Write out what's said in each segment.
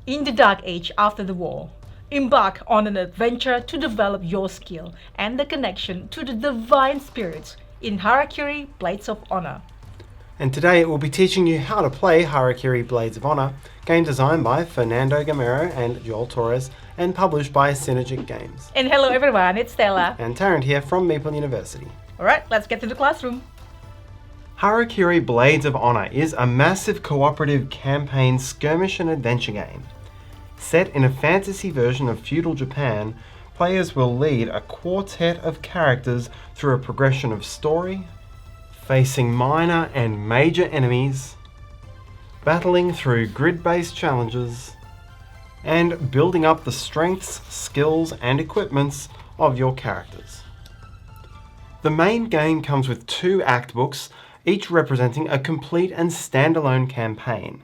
In the dark age after the war, embark on an adventure to develop your skill and the connection to the divine spirits in Harakiri Blades of Honor. And today we'll be teaching you how to play Harakiri Blades of Honor, game designed by Fernando Gamero and Joel Torres, and published by Synergic Games. And hello everyone, it's Stella. And Tarrant here from Meeple University. Alright, let's get to the classroom. Harakiri Blades of Honor is a massive cooperative campaign skirmish and adventure game. Set in a fantasy version of feudal Japan, players will lead a quartet of characters through a progression of story, facing minor and major enemies, battling through grid-based challenges, and building up the strengths, skills, and equipments of your characters. The main game comes with 2 act books, each representing a complete and standalone campaign.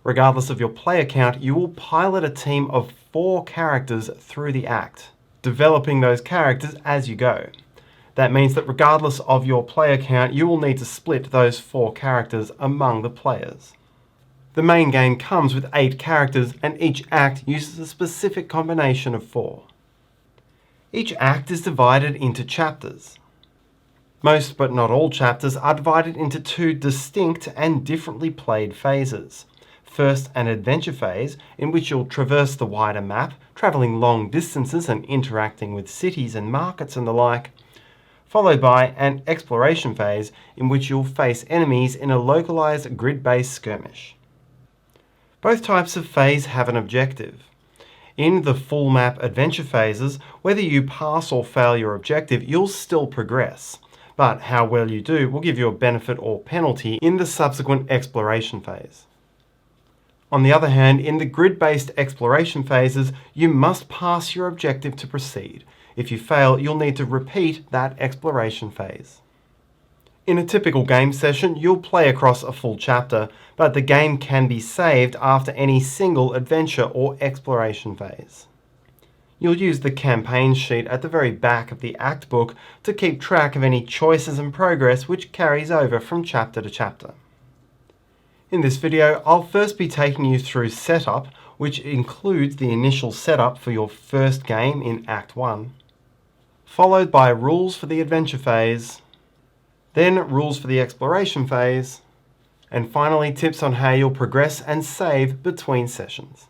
Regardless of your player count, you will pilot a team of 4 characters through the act, developing those characters as you go. That means that regardless of your player count, you will need to split those 4 characters among the players. The main game comes with 8 characters, and each act uses a specific combination of 4. Each act is divided into chapters. Most but not all chapters are divided into 2 distinct and differently played phases. First, an adventure phase, in which you'll traverse the wider map, travelling long distances and interacting with cities and markets and the like, followed by an exploration phase, in which you'll face enemies in a localised grid-based skirmish. Both types of phase have an objective. In the full map adventure phases, whether you pass or fail your objective, you'll still progress, but how well you do will give you a benefit or penalty in the subsequent exploration phase. On the other hand, in the grid-based exploration phases, you must pass your objective to proceed. If you fail, you'll need to repeat that exploration phase. In a typical game session, you'll play across a full chapter, but the game can be saved after any single adventure or exploration phase. You'll use the campaign sheet at the very back of the act book to keep track of any choices and progress which carries over from chapter to chapter. In this video, I'll first be taking you through setup, which includes the initial setup for your first game in Act 1, followed by rules for the adventure phase, then rules for the exploration phase, and finally tips on how you'll progress and save between sessions.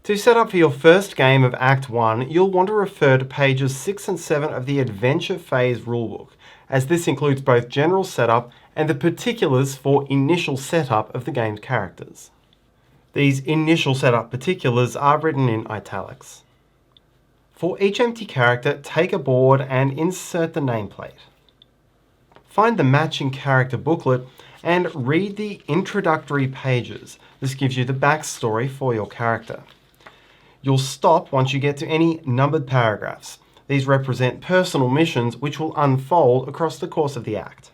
To set up for your first game of Act 1, you'll want to refer to pages 6 and 7 of the Adventure Phase rulebook, as this includes both general setup and the particulars for initial setup of the game's characters. These initial setup particulars are written in italics. For each empty character, take a board and insert the nameplate. Find the matching character booklet and read the introductory pages. This gives you the backstory for your character. You'll stop once you get to any numbered paragraphs. These represent personal missions which will unfold across the course of the act.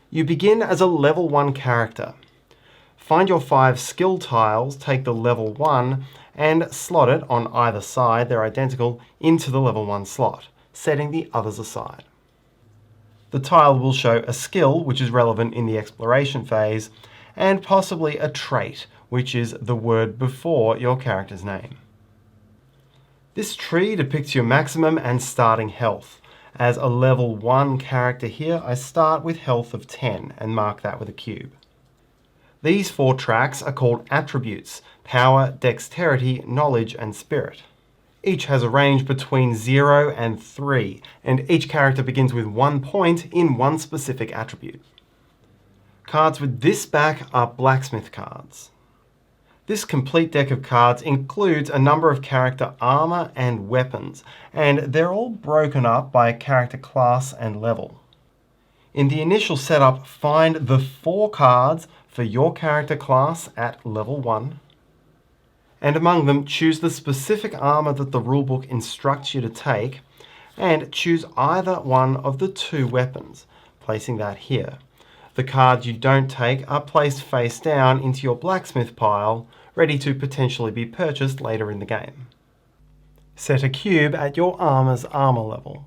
You begin as a level 1 character. Find your 5 skill tiles, take the level 1 and slot it on either side, they're identical, into the level 1 slot, setting the others aside. The tile will show a skill which is relevant in the exploration phase, and possibly a trait, which is the word before your character's name. This tree depicts your maximum and starting health. As a level 1 character here, I start with health of 10 and mark that with a cube. These 4 tracks are called attributes: power, dexterity, knowledge, and spirit. Each has a range between 0 and 3, and each character begins with 1 point in one specific attribute. Cards with this back are blacksmith cards. This complete deck of cards includes a number of character armor and weapons, and they're all broken up by character class and level. In the initial setup, find the 4 cards for your character class at level 1, and among them choose the specific armor that the rulebook instructs you to take, and choose either one of the 2 weapons, placing that here. The cards you don't take are placed face down into your blacksmith pile, ready to potentially be purchased later in the game. Set a cube at your armor's armor level.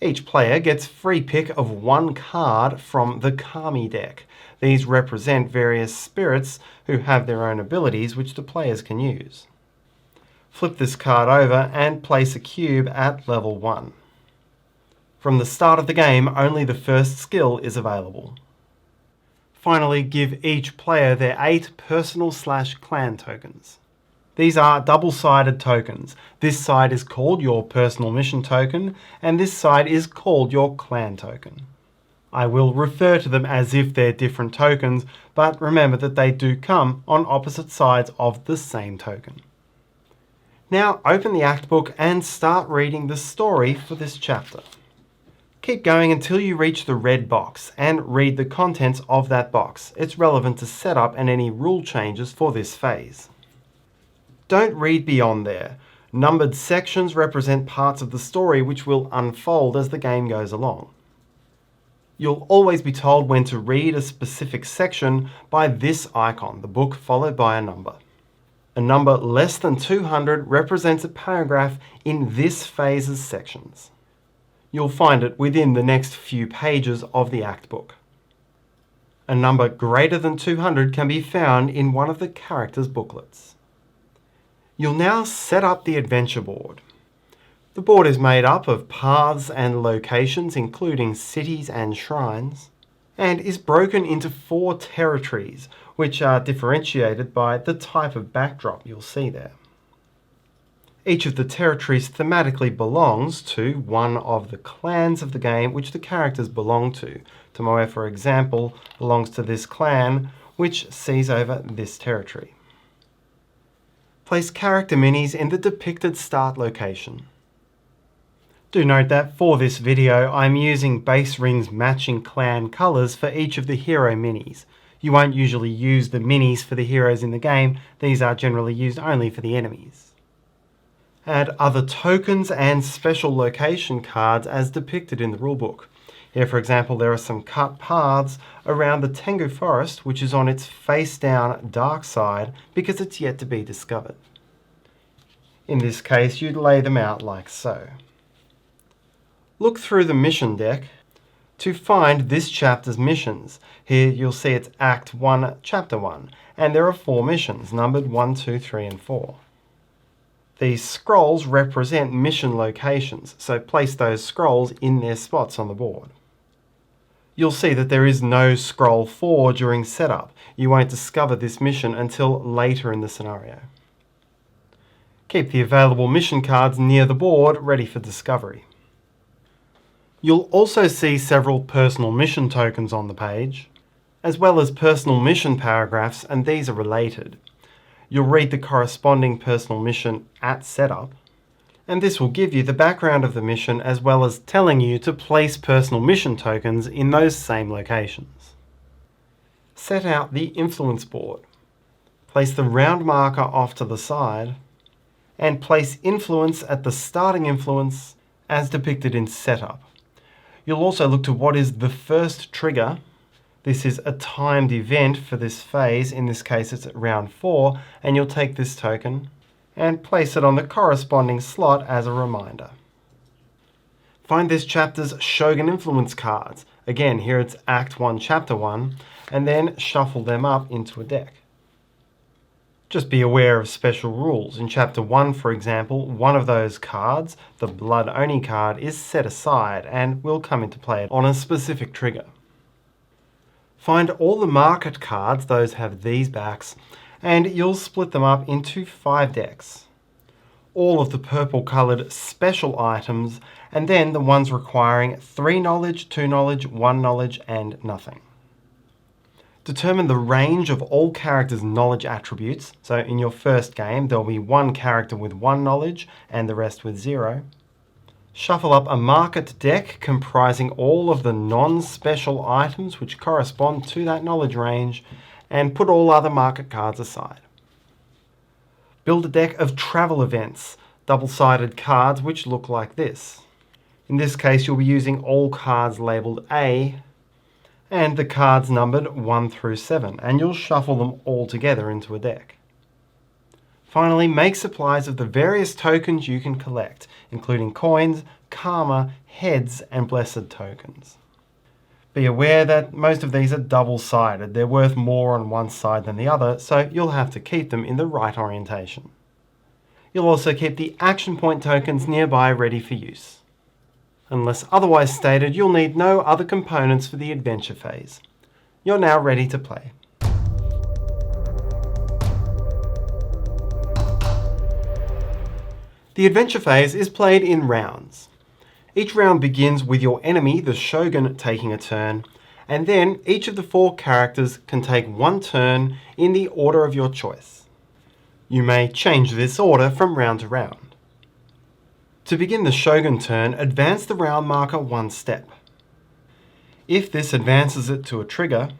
Each player gets free pick of one card from the Kami deck. These represent various spirits who have their own abilities which the players can use. Flip this card over and place a cube at level 1. From the start of the game, only the first skill is available. Finally, give each player their 8 personal/clan tokens. These are double-sided tokens. This side is called your personal mission token, and this side is called your clan token. I will refer to them as if they're different tokens, but remember that they do come on opposite sides of the same token. Now open the act book and start reading the story for this chapter. Keep going until you reach the red box and read the contents of that box. It's relevant to setup and any rule changes for this phase. Don't read beyond there. Numbered sections represent parts of the story which will unfold as the game goes along. You'll always be told when to read a specific section by this icon, the book followed by a number. A number less than 200 represents a paragraph in this phase's sections. You'll find it within the next few pages of the act book. A number greater than 200 can be found in one of the characters' booklets. You'll now set up the adventure board. The board is made up of paths and locations, including cities and shrines, and is broken into 4 territories, which are differentiated by the type of backdrop you'll see there. Each of the territories thematically belongs to one of the clans of the game which the characters belong to. Tomoe, for example, belongs to this clan, which sees over this territory. Place character minis in the depicted start location. Do note that for this video, I'm using base rings matching clan colours for each of the hero minis. You won't usually use the minis for the heroes in the game, these are generally used only for the enemies. Add other tokens and special location cards as depicted in the rulebook. Here, for example, there are some cut paths around the Tengu forest, which is on its face-down dark side because it's yet to be discovered. In this case, you'd lay them out like so. Look through the mission deck to find this chapter's missions. Here you'll see it's Act 1, Chapter 1, and there are 4 missions, numbered 1, 2, 3, and 4. These scrolls represent mission locations, so place those scrolls in their spots on the board. You'll see that there is no scroll 4 during setup. You won't discover this mission until later in the scenario. Keep the available mission cards near the board, ready for discovery. You'll also see several personal mission tokens on the page, as well as personal mission paragraphs, and these are related. You'll read the corresponding personal mission at setup, and this will give you the background of the mission as well as telling you to place personal mission tokens in those same locations. Set out the influence board. Place the round marker off to the side, and place influence at the starting influence as depicted in setup. You'll also look to what is the first trigger. This is a timed event for this phase, in this case it's at round 4, and you'll take this token and place it on the corresponding slot as a reminder. Find this chapter's Shogun influence cards. Again, here it's Act 1, Chapter 1, and then shuffle them up into a deck. Just be aware of special rules. In Chapter 1, for example, one of those cards, the Blood Oni card, is set aside and will come into play on a specific trigger. Find all the market cards, those have these backs, and you'll split them up into 5 decks. All of the purple coloured special items, and then the ones requiring 3 knowledge, 2 knowledge, 1 knowledge, and nothing. Determine the range of all characters' knowledge attributes. So in your first game, there'll be one character with 1 knowledge and the rest with 0. Shuffle up a market deck comprising all of the non-special items which correspond to that knowledge range, and put all other market cards aside. Build a deck of travel events, double-sided cards which look like this. In this case, you'll be using all cards labelled A and the cards numbered 1 through 7, and you'll shuffle them all together into a deck. Finally, make supplies of the various tokens you can collect, including coins, karma, heads, and blessed tokens. Be aware that most of these are double-sided. They're worth more on one side than the other, so you'll have to keep them in the right orientation. You'll also keep the action point tokens nearby ready for use. Unless otherwise stated, you'll need no other components for the adventure phase. You're now ready to play. The adventure phase is played in rounds. Each round begins with your enemy, the Shogun, taking a turn, and then each of the 4 characters can take one turn in the order of your choice. You may change this order from round to round. To begin the Shogun turn, advance the round marker 1 step. If this advances it to a trigger,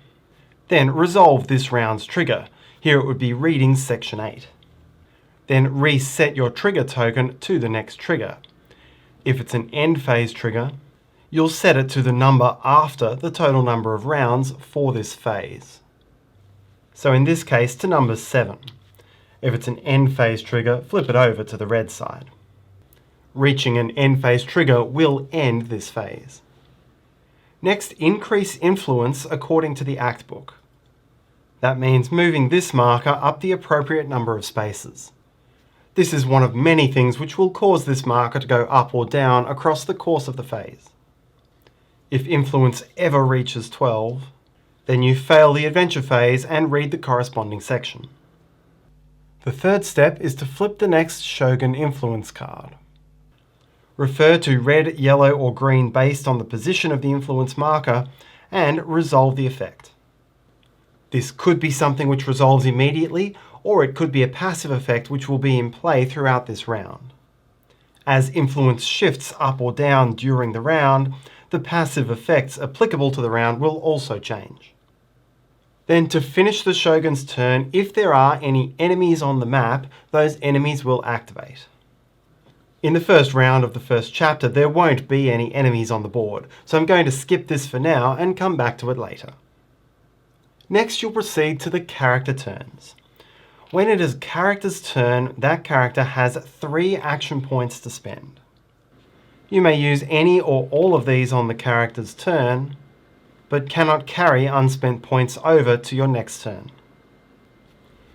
then resolve this round's trigger. Here it would be reading section 8. Then reset your trigger token to the next trigger. If it's an end phase trigger, you'll set it to the number after the total number of rounds for this phase. So in this case to number 7. If it's an end phase trigger, flip it over to the red side. Reaching an end phase trigger will end this phase. Next, increase influence according to the Act Book. That means moving this marker up the appropriate number of spaces. This is one of many things which will cause this marker to go up or down across the course of the phase. If influence ever reaches 12, then you fail the adventure phase and read the corresponding section. The third step is to flip the next Shogun influence card. Refer to red, yellow, or green based on the position of the influence marker and resolve the effect. This could be something which resolves immediately, or it could be a passive effect which will be in play throughout this round. As influence shifts up or down during the round, the passive effects applicable to the round will also change. Then to finish the Shogun's turn, if there are any enemies on the map, those enemies will activate. In the first round of the first chapter, there won't be any enemies on the board, so I'm going to skip this for now and come back to it later. Next, you'll proceed to the character turns. When it is character's turn, that character has 3 action points to spend. You may use any or all of these on the character's turn, but cannot carry unspent points over to your next turn.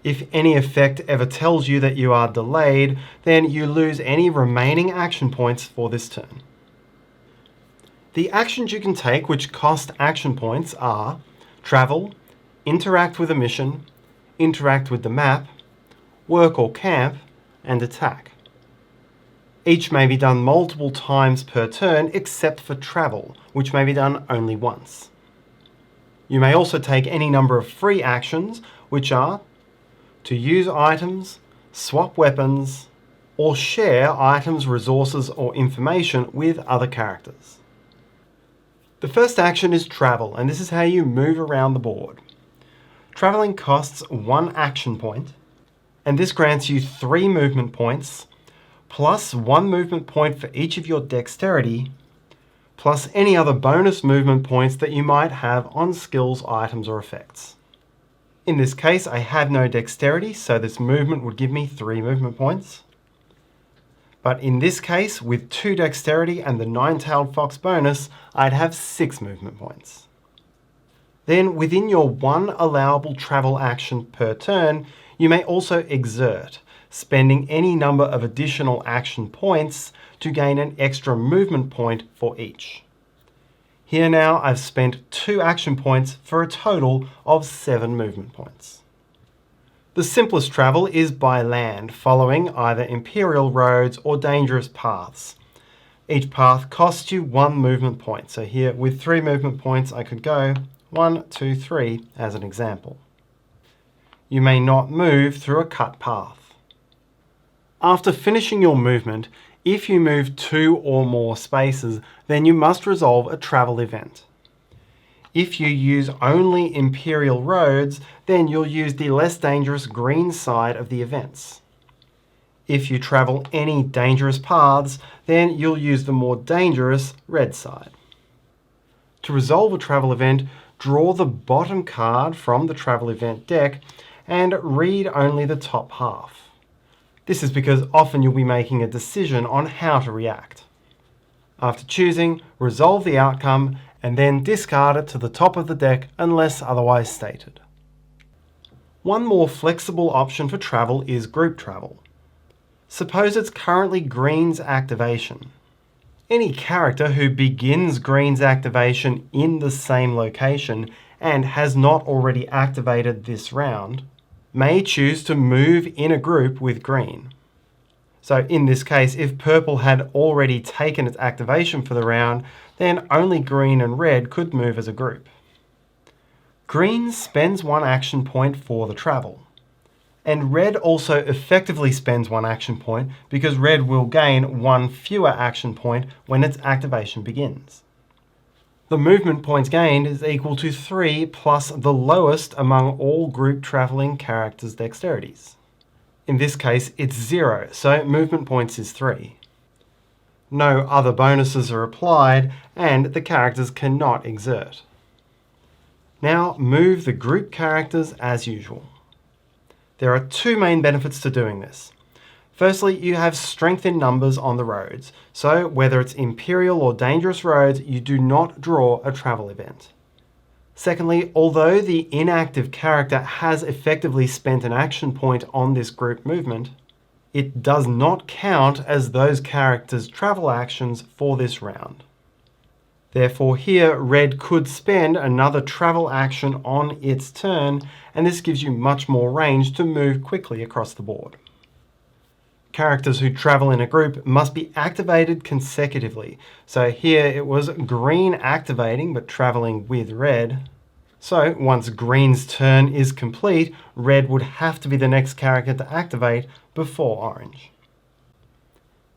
If any effect ever tells you that you are delayed, then you lose any remaining action points for this turn. The actions you can take which cost action points are travel, interact with a mission, interact with the map, work or camp, and attack. Each may be done multiple times per turn except for travel, which may be done only once. You may also take any number of free actions, which are to use items, swap weapons, or share items, resources, or information with other characters. The first action is travel, and this is how you move around the board. Traveling costs 1 action point, and this grants you 3 movement points, plus 1 movement point for each of your dexterity, plus any other bonus movement points that you might have on skills, items, or effects. In this case, I have no dexterity, so this movement would give me 3 movement points. But in this case, with 2 dexterity and the 9-tailed fox bonus, I'd have 6 movement points. Then within your 1 allowable travel action per turn, you may also exert, spending any number of additional action points to gain an extra movement point for each. Here now I've spent 2 action points for a total of 7 movement points. The simplest travel is by land, following either imperial roads or dangerous paths. Each path costs you 1 movement point, so here with 3 movement points I could go 1, 2, 3 as an example. You may not move through a cut path. After finishing your movement, if you move 2 or more spaces, then you must resolve a travel event. If you use only imperial roads, then you'll use the less dangerous green side of the events. If you travel any dangerous paths, then you'll use the more dangerous red side. To resolve a travel event, draw the bottom card from the travel event deck and read only the top half. This is because often you'll be making a decision on how to react. After choosing, resolve the outcome and then discard it to the top of the deck unless otherwise stated. One more flexible option for travel is group travel. Suppose it's currently Green's activation. Any character who begins Green's activation in the same location and has not already activated this round may choose to move in a group with Green. So in this case, if Purple had already taken its activation for the round, then only Green and Red could move as a group. Green spends 1 action point for the travel. And Red also effectively spends 1 action point because Red will gain 1 fewer action point when its activation begins. The movement points gained is equal to 3 plus the lowest among all group travelling characters' dexterities. In this case, it's 0, so movement points is 3. No other bonuses are applied, and the characters cannot exert. Now move the group characters as usual. There are 2 main benefits to doing this. Firstly, you have strength in numbers on the roads, so whether it's Imperial or Dangerous roads, you do not draw a travel event. Secondly, although the inactive character has effectively spent an action point on this group movement, it does not count as those characters' travel actions for this round. Therefore here, Red could spend another travel action on its turn, and this gives you much more range to move quickly across the board. Characters who travel in a group must be activated consecutively. So here it was Green activating but traveling with Red. So once Green's turn is complete, Red would have to be the next character to activate before Orange.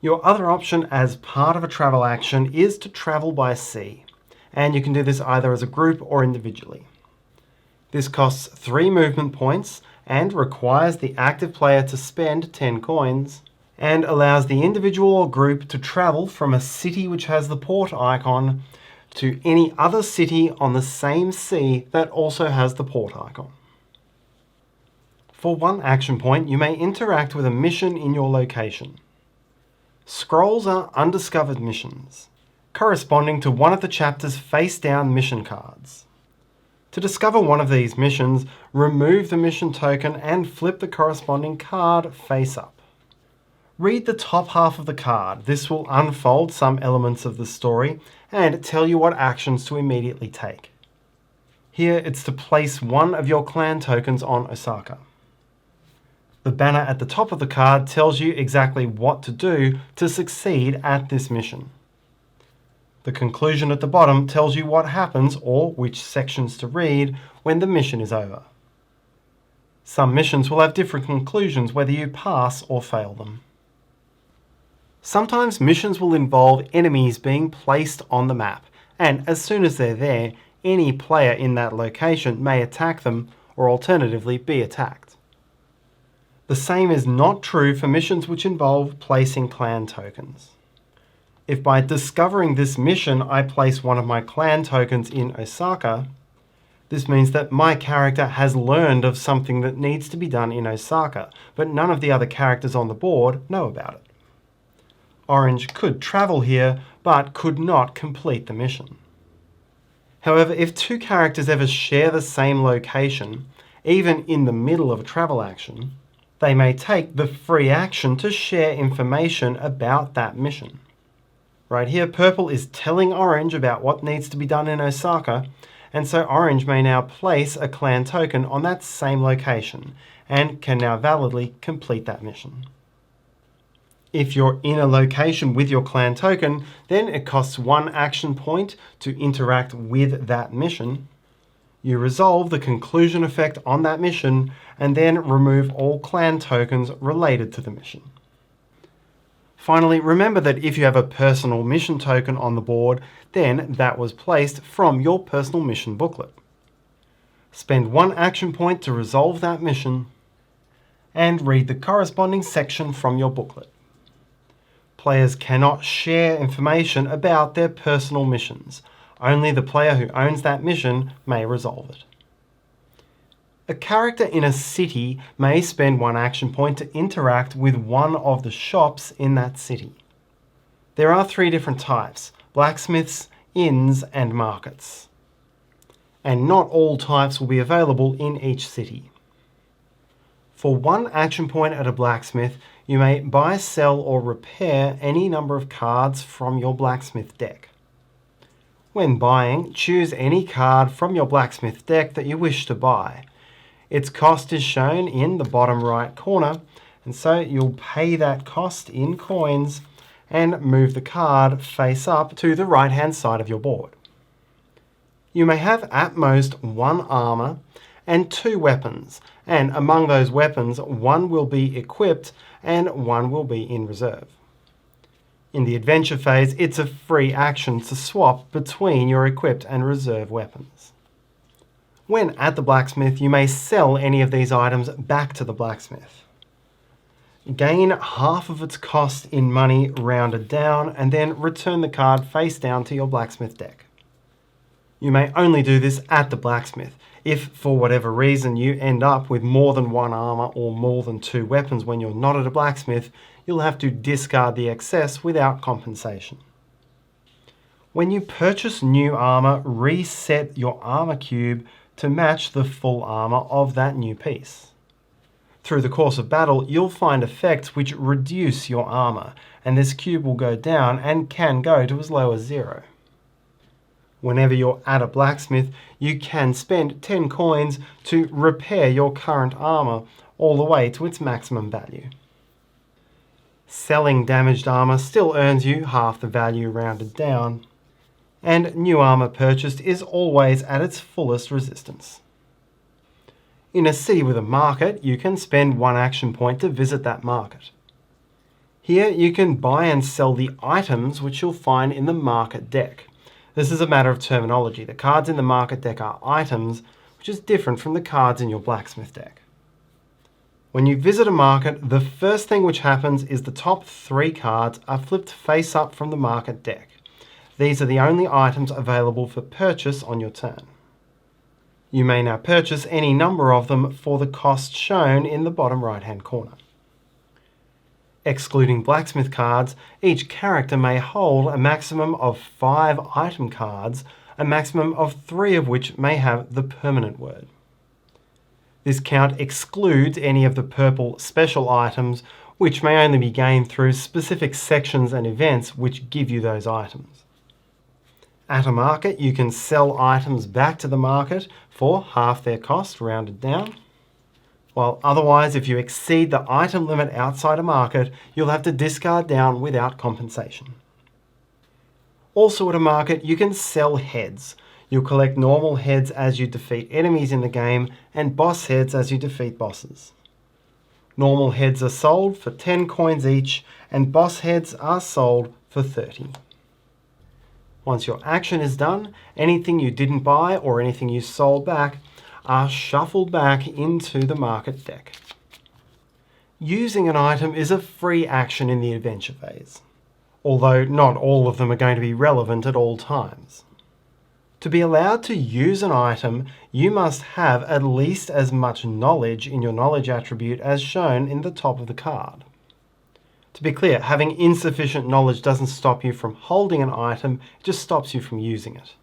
Your other option as part of a travel action is to travel by sea, and you can do this either as a group or individually. This costs 3 movement points and requires the active player to spend 10 coins, and allows the individual or group to travel from a city which has the port icon to any other city on the same sea that also has the port icon. For 1 action point, you may interact with a mission in your location. Scrolls are undiscovered missions, corresponding to one of the chapter's face-down mission cards. To discover one of these missions, remove the mission token and flip the corresponding card face up. Read the top half of the card. This will unfold some elements of the story and tell you what actions to immediately take. Here it's to place 1 of your clan tokens on Osaka. The banner at the top of the card tells you exactly what to do to succeed at this mission. The conclusion at the bottom tells you what happens or which sections to read when the mission is over. Some missions will have different conclusions whether you pass or fail them. Sometimes missions will involve enemies being placed on the map, and as soon as they're there, any player in that location may attack them or alternatively be attacked. The same is not true for missions which involve placing clan tokens. If by discovering this mission I place 1 of my clan tokens in Osaka, this means that my character has learned of something that needs to be done in Osaka, but none of the other characters on the board know about it. Orange could travel here, but could not complete the mission. However, if 2 characters ever share the same location, even in the middle of a travel action, they may take the free action to share information about that mission. Right here, Purple is telling Orange about what needs to be done in Osaka, and so Orange may now place a clan token on that same location, and can now validly complete that mission. If you're in a location with your clan token, then it costs 1 action point to interact with that mission. You resolve the conclusion effect on that mission, and then remove all clan tokens related to the mission. Finally, remember that if you have a personal mission token on the board, then that was placed from your personal mission booklet. Spend 1 action point to resolve that mission, and read the corresponding section from your booklet. Players cannot share information about their personal missions. Only the player who owns that mission may resolve it. A character in a city may spend 1 action point to interact with one of the shops in that city. There are 3 different types: blacksmiths, inns, and markets. And not all types will be available in each city. For 1 action point at a blacksmith, you may buy, sell, or repair any number of cards from your blacksmith deck. When buying, choose any card from your blacksmith deck that you wish to buy. Its cost is shown in the bottom right corner, and so you'll pay that cost in coins and move the card face up to the right-hand side of your board. You may have at most 1 armor and 2 weapons, and among those weapons, 1 will be equipped and 1 will be in reserve. In the adventure phase, it's a free action to swap between your equipped and reserve weapons. When at the blacksmith, you may sell any of these items back to the blacksmith. Gain half of its cost in money rounded down, and then return the card face down to your blacksmith deck. You may only do this at the blacksmith. If, for whatever reason, you end up with more than 1 armor or more than 2 weapons when you're not at a blacksmith, you'll have to discard the excess without compensation. When you purchase new armor, reset your armor cube to match the full armor of that new piece. Through the course of battle, you'll find effects which reduce your armor, and this cube will go down and can go to as low as 0. Whenever you're at a blacksmith, you can spend 10 coins to repair your current armor all the way to its maximum value. Selling damaged armor still earns you half the value rounded down, and new armor purchased is always at its fullest resistance. In a city with a market, you can spend 1 action point to visit that market. Here you can buy and sell the items which you'll find in the market deck. This is a matter of terminology. The cards in the market deck are items, which is different from the cards in your blacksmith deck. When you visit a market, the first thing which happens is the top 3 cards are flipped face up from the market deck. These are the only items available for purchase on your turn. You may now purchase any number of them for the cost shown in the bottom right-hand corner. Excluding blacksmith cards, each character may hold a maximum of 5 item cards, a maximum of 3 of which may have the permanent word. This count excludes any of the purple special items, which may only be gained through specific sections and events which give you those items. At a market, you can sell items back to the market for half their cost, rounded down. While otherwise, if you exceed the item limit outside a market, you'll have to discard down without compensation. Also at a market, you can sell heads. You'll collect normal heads as you defeat enemies in the game, and boss heads as you defeat bosses. Normal heads are sold for 10 coins each, and boss heads are sold for 30. Once your action is done, anything you didn't buy or anything you sold back are shuffled back into the market deck. Using an item is a free action in the adventure phase, although not all of them are going to be relevant at all times. To be allowed to use an item, you must have at least as much knowledge in your knowledge attribute as shown in the top of the card. To be clear, having insufficient knowledge doesn't stop you from holding an item, it just stops you from using it.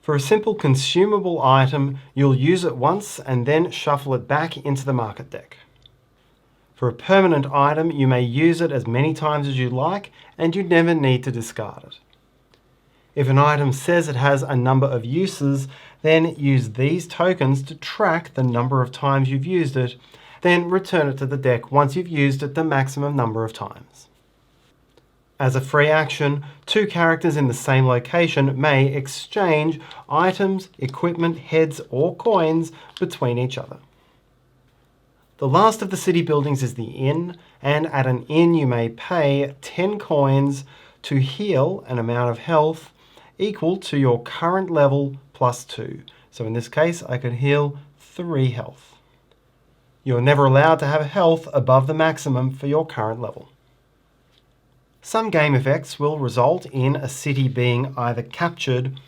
For a simple consumable item, you'll use it once and then shuffle it back into the market deck. For a permanent item, you may use it as many times as you like, and you never need to discard it. If an item says it has a number of uses, then use these tokens to track the number of times you've used it, then return it to the deck once you've used it the maximum number of times. As a free action, 2 characters in the same location may exchange items, equipment, heads, or coins between each other. The last of the city buildings is the inn, and at an inn you may pay 10 coins to heal an amount of health equal to your current level plus 2. So in this case, I could heal 3 health. You're never allowed to have health above the maximum for your current level. Some game effects will result in a city being either captured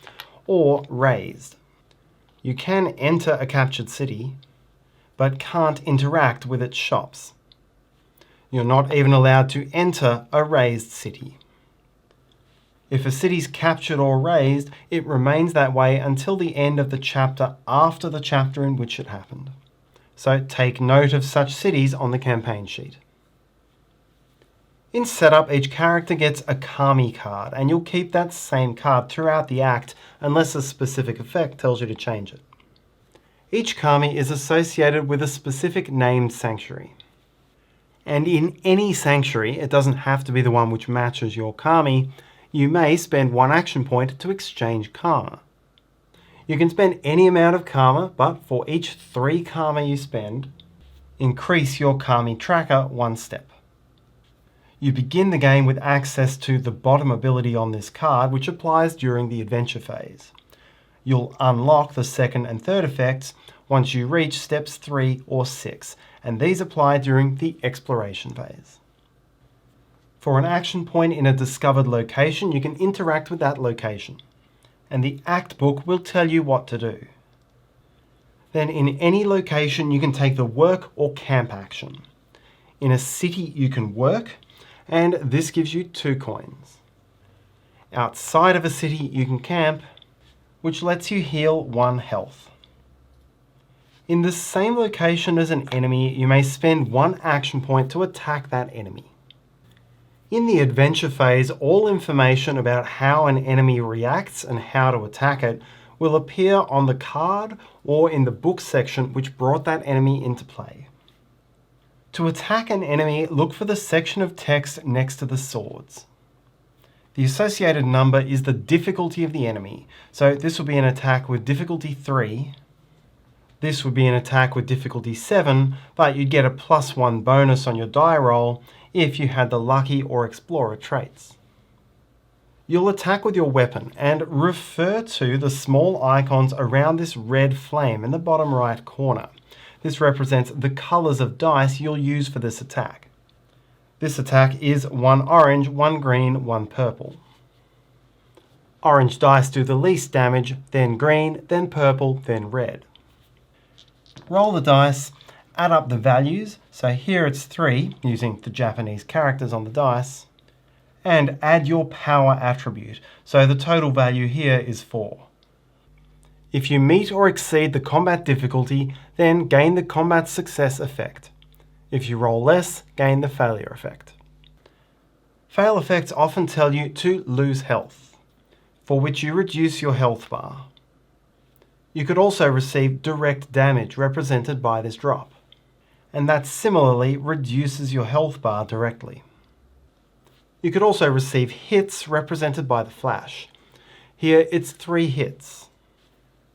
or razed. You can enter a captured city, but can't interact with its shops. You're not even allowed to enter a razed city. If a city's captured or razed, it remains that way until the end of the chapter after the chapter in which it happened. So take note of such cities on the campaign sheet. In setup, each character gets a Kami card, and you'll keep that same card throughout the act unless a specific effect tells you to change it. Each Kami is associated with a specific named sanctuary. And in any sanctuary, it doesn't have to be the one which matches your Kami, you may spend 1 action point to exchange karma. You can spend any amount of karma, but for each 3 karma you spend, increase your Kami tracker 1 step. You begin the game with access to the bottom ability on this card, which applies during the adventure phase. You'll unlock the second and third effects once you reach steps 3 or 6, and these apply during the exploration phase. For an action point in a discovered location, you can interact with that location, and the act book will tell you what to do. Then in any location, you can take the work or camp action. In a city, you can work, and this gives you 2 coins. Outside of a city, you can camp, which lets you heal 1 health. In the same location as an enemy, you may spend 1 action point to attack that enemy. In the adventure phase, all information about how an enemy reacts and how to attack it will appear on the card or in the book section which brought that enemy into play. To attack an enemy, look for the section of text next to the swords. The associated number is the difficulty of the enemy, so this will be an attack with difficulty 3. This would be an attack with difficulty 7, but you'd get a +1 bonus on your die roll if you had the lucky or explorer traits. You'll attack with your weapon and refer to the small icons around this red flame in the bottom right corner. This represents the colours of dice you'll use for this attack. This attack is 1 orange, 1 green, 1 purple. Orange dice do the least damage, then green, then purple, then red. Roll the dice, add up the values, so here it's 3, using the Japanese characters on the dice, and add your power attribute, so the total value here is 4. If you meet or exceed the combat difficulty, then gain the combat success effect. If you roll less, gain the failure effect. Fail effects often tell you to lose health, for which you reduce your health bar. You could also receive direct damage represented by this drop, and that similarly reduces your health bar directly. You could also receive hits represented by the flash. Here it's 3 hits.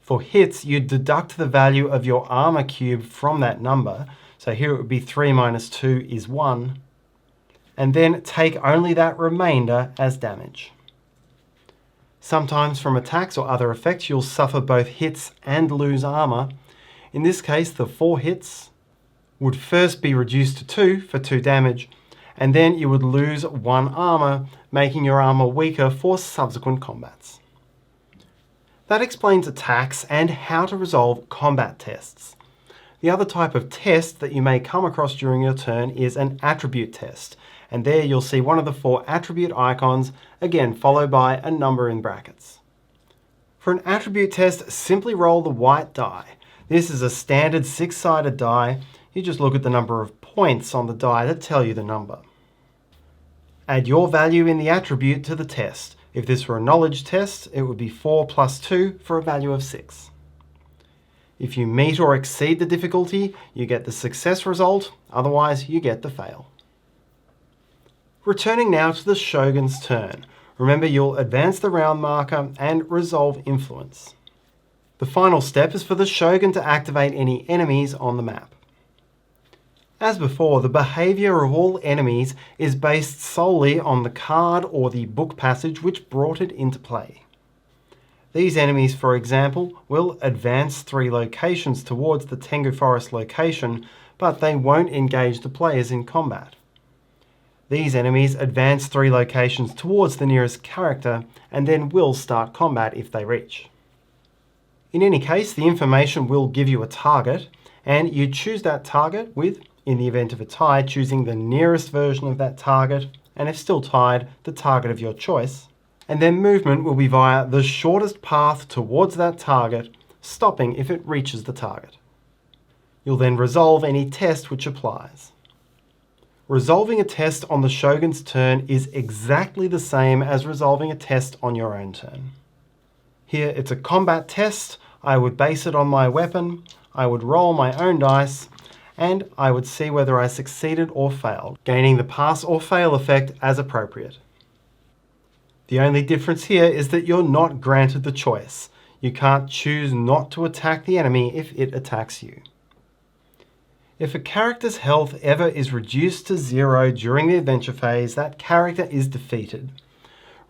For hits, you deduct the value of your armor cube from that number, so here it would be 3 minus 2 is 1, and then take only that remainder as damage. Sometimes from attacks or other effects, you'll suffer both hits and lose armor. In this case, the 4 hits would first be reduced to 2 for 2 damage, and then you would lose 1 armor, making your armor weaker for subsequent combats. That explains attacks and how to resolve combat tests. The other type of test that you may come across during your turn is an attribute test, and there you'll see one of the 4 attribute icons, again followed by a number in brackets. For an attribute test, simply roll the white die. This is a standard 6-sided die. You just look at the number of points on the die that tell you the number. Add your value in the attribute to the test. If this were a knowledge test, it would be 4 plus 2 for a value of 6. If you meet or exceed the difficulty, you get the success result, otherwise you get the fail. Returning now to the Shogun's turn. Remember, you'll advance the round marker and resolve influence. The final step is for the Shogun to activate any enemies on the map. As before, the behaviour of all enemies is based solely on the card or the book passage which brought it into play. These enemies, for example, will advance 3 locations towards the Tengu Forest location, but they won't engage the players in combat. These enemies advance 3 locations towards the nearest character and then will start combat if they reach. In any case, the information will give you a target, and you choose that target with, in the event of a tie, choosing the nearest version of that target, and if still tied, the target of your choice. and their movement will be via the shortest path towards that target, stopping if it reaches the target. You'll then resolve any test which applies. Resolving a test on the Shogun's turn is exactly the same as resolving a test on your own turn. Here it's a combat test. I would base it on my weapon, I would roll my own dice, and I would see whether I succeeded or failed, gaining the pass or fail effect as appropriate. The only difference here is that you're not granted the choice. You can't choose not to attack the enemy if it attacks you. If a character's health ever is reduced to 0 during the adventure phase, that character is defeated.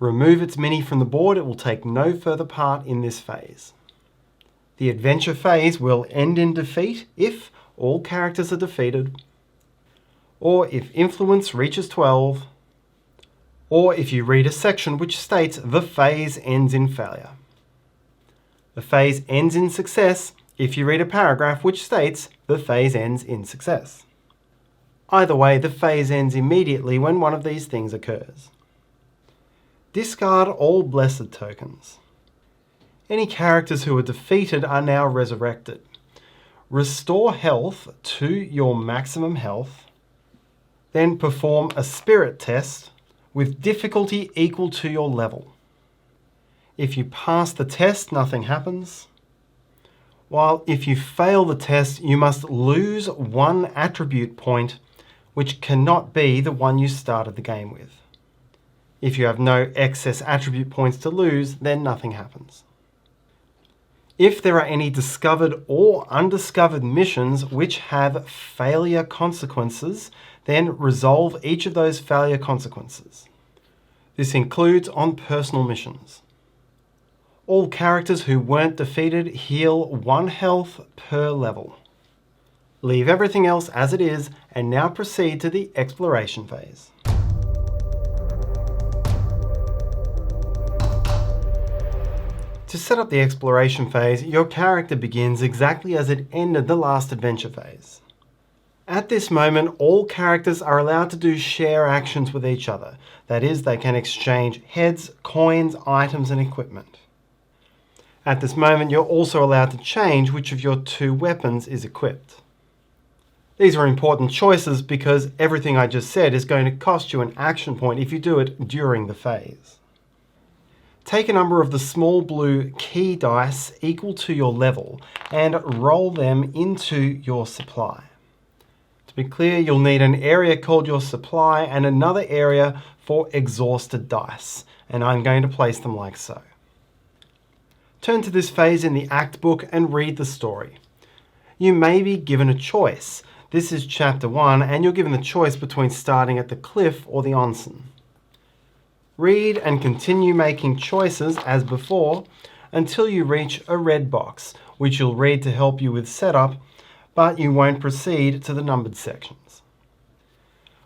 Remove its mini from the board, it will take no further part in this phase. The adventure phase will end in defeat if all characters are defeated, or if influence reaches 12, or if you read a section which states the phase ends in failure. The phase ends in success if you read a paragraph which states the phase ends in success. Either way, the phase ends immediately when one of these things occurs. Discard all blessed tokens. Any characters who are defeated are now resurrected. Restore health to your maximum health, then perform a spirit test with difficulty equal to your level. If you pass the test, nothing happens. While if you fail the test, you must lose 1 attribute point, which cannot be the one you started the game with. If you have no excess attribute points to lose, then nothing happens. If there are any discovered or undiscovered missions which have failure consequences, then resolve each of those failure consequences. This includes on personal missions. All characters who weren't defeated heal 1 health per level. Leave everything else as it is and now proceed to the exploration phase. To set up the exploration phase, your character begins exactly as it ended the last adventure phase. At this moment, all characters are allowed to do share actions with each other. That is, they can exchange heads, coins, items, and equipment. At this moment, you're also allowed to change which of your 2 weapons is equipped. These are important choices because everything I just said is going to cost you an action point if you do it during the phase. Take a number of the small blue key dice equal to your level and roll them into your supply. To be clear, you'll need an area called your supply and another area for exhausted dice, and I'm going to place them like so. Turn to this phase in the Act Book and read the story. You may be given a choice. This is Chapter 1, and you're given the choice between starting at the cliff or the onsen. Read and continue making choices as before until you reach a red box, which you'll read to help you with setup, but you won't proceed to the numbered sections.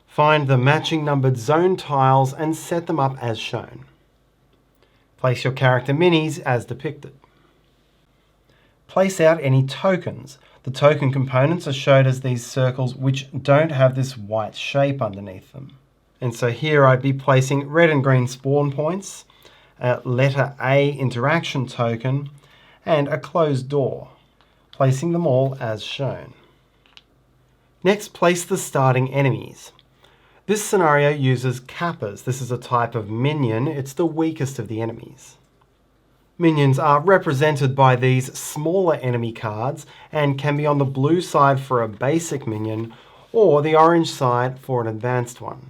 Find the matching numbered zone tiles and set them up as shown. Place your character minis as depicted. Place out any tokens. The token components are shown as these circles which don't have this white shape underneath them. And so here I'd be placing red and green spawn points, a letter A interaction token, and a closed door, placing them all as shown. Next, place the starting enemies. This scenario uses kappas. This is a type of minion. It's the weakest of the enemies. Minions are represented by these smaller enemy cards and can be on the blue side for a basic minion or the orange side for an advanced one.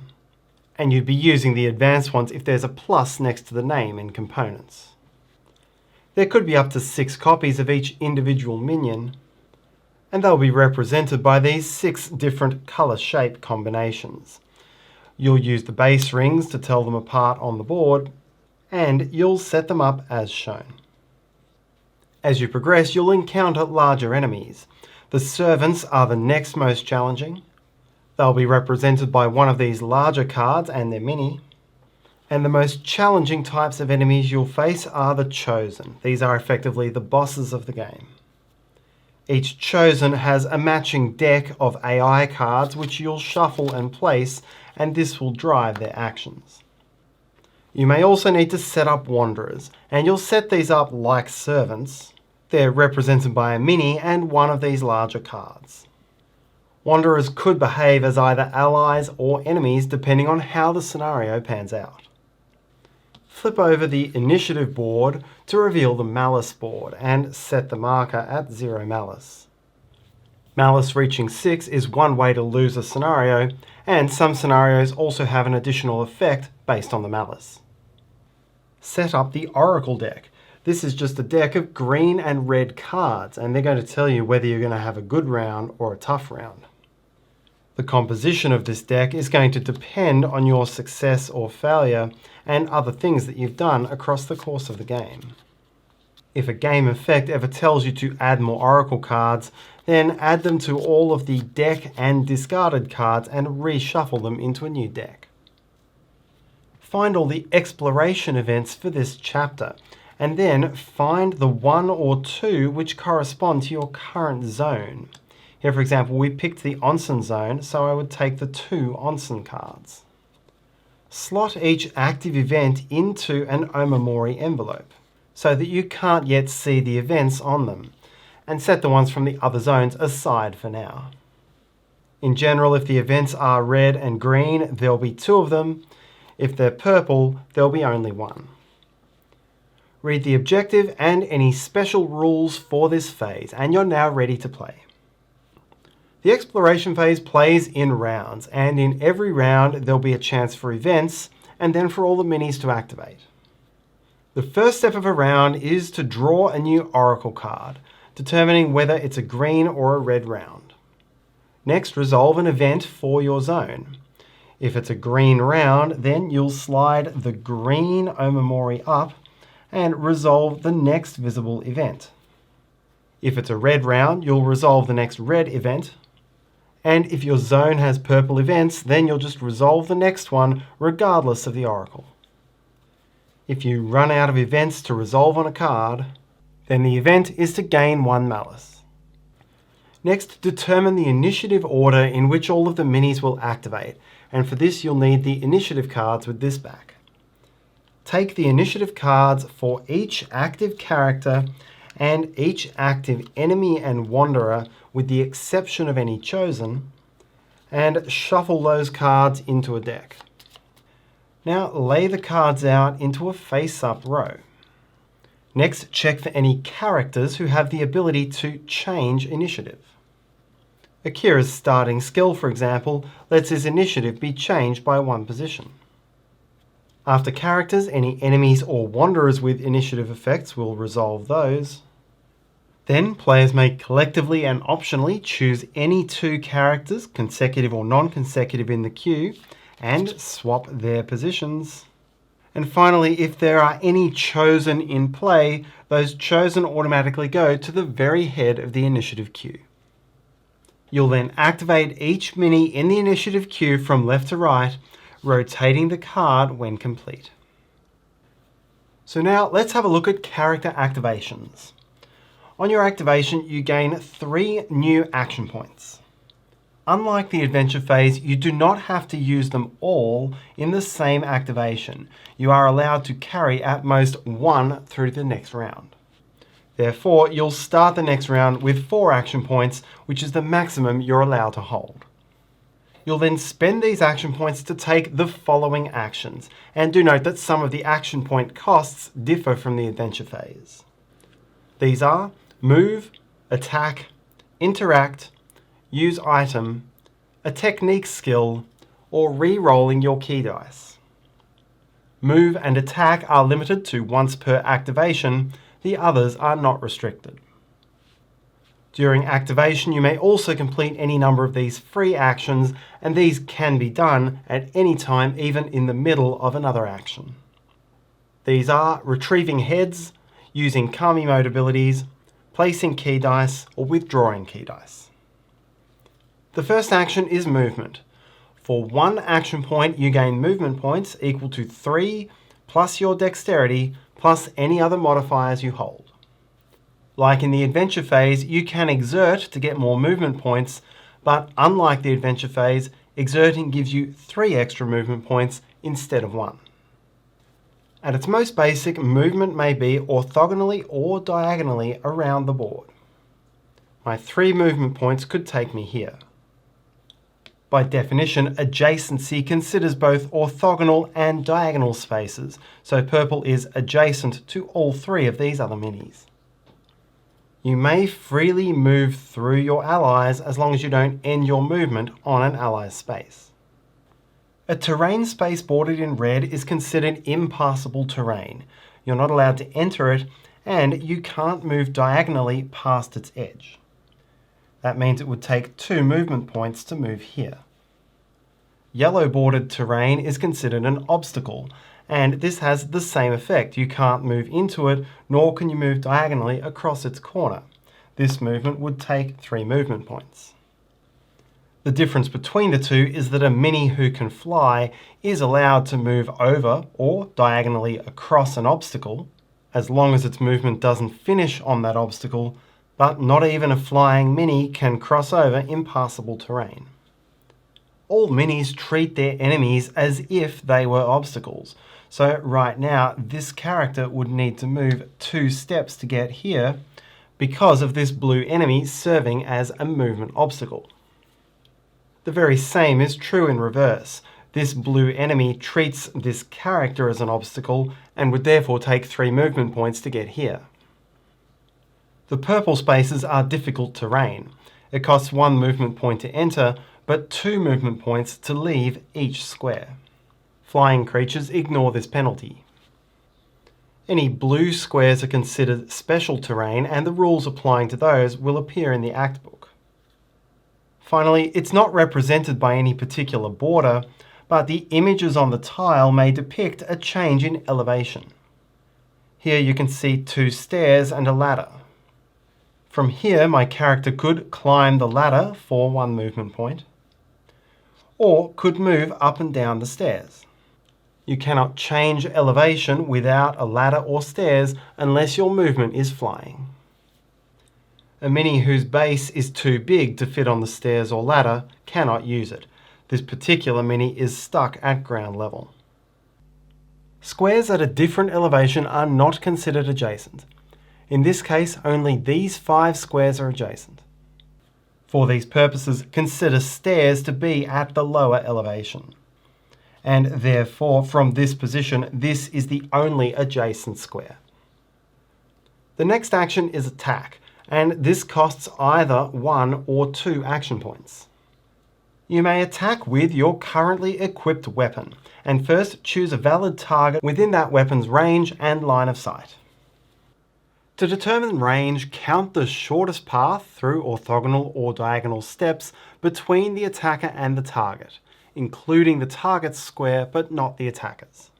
And you'd be using the advanced ones if there's a plus next to the name in components. There could be up to 6 copies of each individual minion, and they'll be represented by these 6 different colour shape combinations. You'll use the base rings to tell them apart on the board, and you'll set them up as shown. As you progress, you'll encounter larger enemies. The servants are the next most challenging. They'll be represented by one of these larger cards and their mini. And the most challenging types of enemies you'll face are the chosen. These are effectively the bosses of the game. Each chosen has a matching deck of AI cards which you'll shuffle and place, and this will drive their actions. You may also need to set up wanderers, and you'll set these up like servants. They're represented by a mini and one of these larger cards. Wanderers could behave as either allies or enemies depending on how the scenario pans out. Flip over the initiative board to reveal the malice board and set the marker at 0 malice. Malice reaching 6 is one way to lose a scenario, and some scenarios also have an additional effect based on the malice. Set up the Oracle deck. This is just a deck of green and red cards, and they're going to tell you whether you're going to have a good round or a tough round. The composition of this deck is going to depend on your success or failure and other things that you've done across the course of the game. If a game effect ever tells you to add more Oracle cards, then add them to all of the deck and discarded cards and reshuffle them into a new deck. Find all the exploration events for this chapter, and then find the 1 or 2 which correspond to your current zone. Here, for example, we picked the onsen zone, so I would take the 2 onsen cards. Slot each active event into an omamori envelope, so that you can't yet see the events on them, and set the ones from the other zones aside for now. In general, if the events are red and green, there'll be 2 of them. If they're purple, there'll be only 1. Read the objective and any special rules for this phase, and you're now ready to play. The exploration phase plays in rounds, and in every round there'll be a chance for events, and then for all the minis to activate. The first step of a round is to draw a new Oracle card, determining whether it's a green or a red round. Next, resolve an event for your zone. If it's a green round, then you'll slide the green omamori up and resolve the next visible event. If it's a red round, you'll resolve the next red event. And if your zone has purple events, then you'll just resolve the next one regardless of the Oracle. If you run out of events to resolve on a card, then the event is to gain 1 malice. Next, determine the initiative order in which all of the minis will activate, and for this you'll need the initiative cards with this back. Take the initiative cards for each active character and each active enemy and wanderer with the exception of any chosen, and shuffle those cards into a deck. Now lay the cards out into a face-up row. Next, check for any characters who have the ability to change initiative. Akira's starting skill, for example, lets his initiative be changed by 1 position. After characters, any enemies or wanderers with initiative effects will resolve those. Then, players may collectively and optionally choose any 2 characters, consecutive or non-consecutive, in the queue, and swap their positions. And finally, if there are any chosen in play, those chosen automatically go to the very head of the initiative queue. You'll then activate each mini in the initiative queue from left to right, rotating the card when complete. So now let's have a look at character activations. On your activation, you gain 3 new action points. Unlike the adventure phase, you do not have to use them all in the same activation. You are allowed to carry at most 1 through the next round. Therefore, you'll start the next round with 4 action points, which is the maximum you're allowed to hold. You'll then spend these action points to take the following actions, and do note that some of the action point costs differ from the adventure phase. These are move, attack, interact, use item, a technique skill, or re-rolling your key dice. Move and attack are limited to once per activation, the others are not restricted. During activation, you may also complete any number of these free actions, and these can be done at any time, even in the middle of another action. These are retrieving heads, using Kami mode abilities, placing key dice, or withdrawing key dice. The first action is movement. For 1 action point, you gain movement points equal to 3 plus your dexterity plus any other modifiers you hold. Like in the adventure phase, you can exert to get more movement points, but unlike the adventure phase, exerting gives you 3 extra movement points instead of 1. At its most basic, movement may be orthogonally or diagonally around the board. My 3 movement points could take me here. By definition, adjacency considers both orthogonal and diagonal spaces, so purple is adjacent to all 3 of these other minis. You may freely move through your allies as long as you don't end your movement on an ally's space. A terrain space bordered in red is considered impassable terrain. You're not allowed to enter it, and you can't move diagonally past its edge. That means it would take 2 movement points to move here. Yellow bordered terrain is considered an obstacle, and this has the same effect. You can't move into it, nor can you move diagonally across its corner. This movement would take 3 movement points. The difference between the two is that a mini who can fly is allowed to move over or diagonally across an obstacle, as long as its movement doesn't finish on that obstacle, but not even a flying mini can cross over impassable terrain. All minis treat their enemies as if they were obstacles. So right now, this character would need to move 2 steps to get here because of this blue enemy serving as a movement obstacle. The very same is true in reverse. This blue enemy treats this character as an obstacle and would therefore take 3 movement points to get here. The purple spaces are difficult terrain. It costs 1 movement point to enter, but 2 movement points to leave each square. Flying creatures ignore this penalty. Any blue squares are considered special terrain, and the rules applying to those will appear in the Act Book. Finally, it's not represented by any particular border, but the images on the tile may depict a change in elevation. Here you can see 2 stairs and a ladder. From here, my character could climb the ladder for 1 movement point, or could move up and down the stairs. You cannot change elevation without a ladder or stairs unless your movement is flying. A mini whose base is too big to fit on the stairs or ladder cannot use it. This particular mini is stuck at ground level. Squares at a different elevation are not considered adjacent. In this case, only these 5 squares are adjacent. For these purposes, consider stairs to be at the lower elevation. And therefore, from this position, this is the only adjacent square. The next action is attack, and this costs either 1 or 2 action points. You may attack with your currently equipped weapon, and first choose a valid target within that weapon's range and line of sight. To determine range, count the shortest path through orthogonal or diagonal steps between the attacker and the target, including the target's square but not the attacker's.